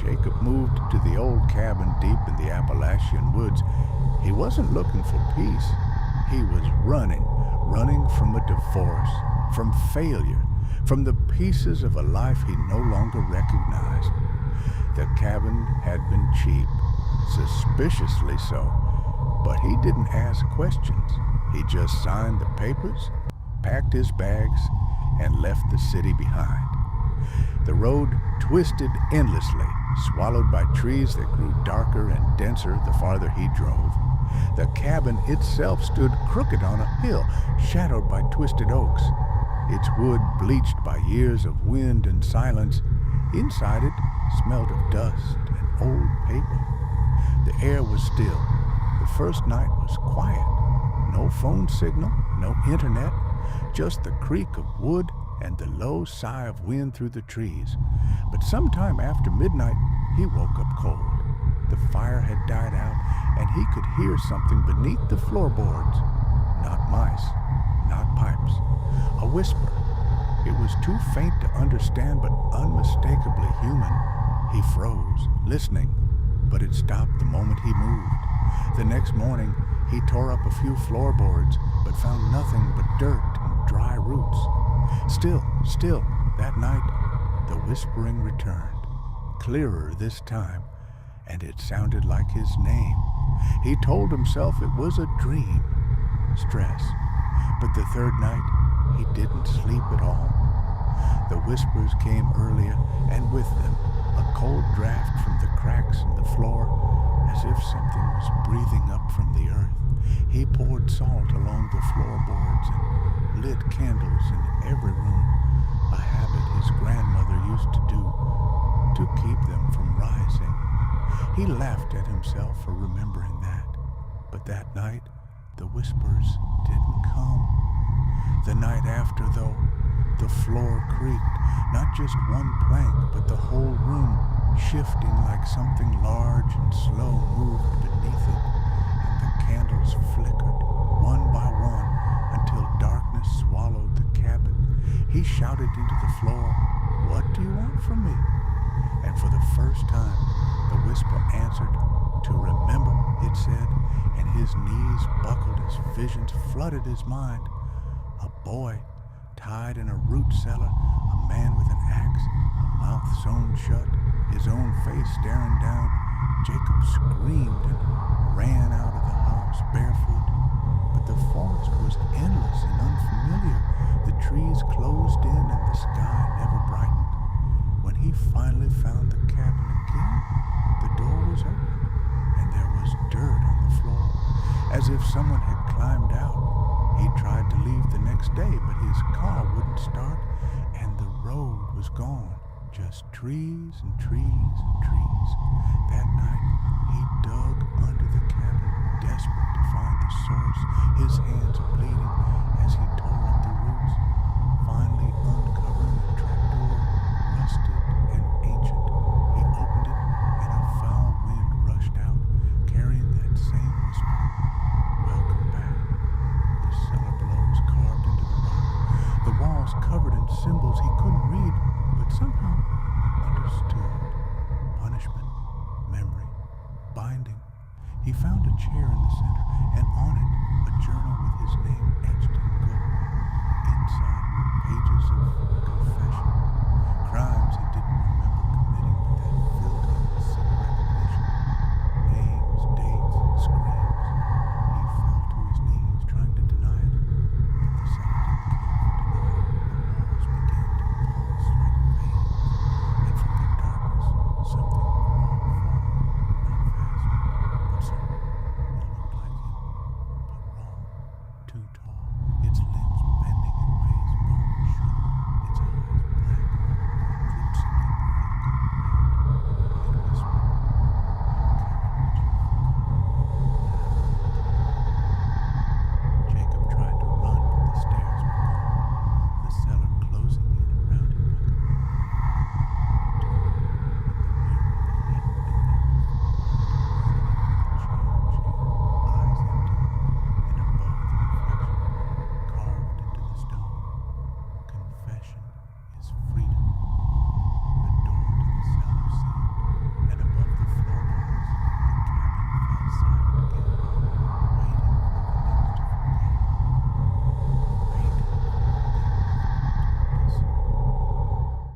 Jacob moved to the old cabin deep in the Appalachian woods. He wasn't looking for peace. He was running from a divorce, from failure, from the pieces of a life he no longer recognized. The cabin had been cheap, suspiciously so, but he didn't ask questions. He just signed the papers, packed his bags, and left the city behind. The road twisted endlessly, swallowed by trees that grew darker and denser the farther he drove. The cabin itself stood crooked on a hill, shadowed by twisted oaks. Its wood bleached by years of wind and silence. Inside it smelled of dust and old paper. The air was still. The first night was quiet. No phone signal, no internet, just the creak of wood and the low sigh of wind through the trees. But sometime after midnight, he woke up cold. The fire had died out, and he could hear something beneath the floorboards. Not mice, not pipes. A whisper. It was too faint to understand, but unmistakably human. He froze, listening, but it stopped the moment he moved. The next morning, he tore up a few floorboards, but found nothing but dirt and dry roots. Still, that night, the whispering returned, clearer this time, and it sounded like his name. He told himself it was a dream, stress, but the third night, he didn't sleep at all. The whispers came earlier, and with them, a cold draft from the cracks in the floor, as if something was breathing up from the earth. He poured salt along the floorboards and lit candles in every room, a habit his grandmother used to do to keep them from rising. He laughed at himself for remembering that, but that night the whispers didn't come. The night after, though, the floor creaked, not just one plank, but the whole room, shifting like something large and slow moved beneath it, and the candles flickered, one by one, until darkness swallowed the cabin. He shouted into the floor, "What do you want from me?" And for the first time, the whisper answered, "To remember," it said, and his knees buckled as visions flooded his mind. A boy, tied in a root cellar, a man with an axe, a mouth sewn shut, his own face staring down. Jacob screamed and ran out of the house barefoot. But the forest was endless and unfamiliar. The trees closed in and the sky never brightened. When he finally found the cabin again, the door was open, and there was dirt on the floor, as if someone had climbed out. He tried to leave the next day, but his car wouldn't start, and the road was gone. Just trees and trees and trees. That night, he dug under the cabin, desperate to find the source, his hands bleeding as he tore at the roots, finally uncovering a trapdoor, rusted and ancient. He opened it, and a foul wind rushed out, carrying that same whisper. "Welcome back." The cellar below was carved into the rock, the walls covered in symbols he couldn't read, but somehow understood. Punishment, memory, binding. He found a chair in the center, and on it, a journal with his name etched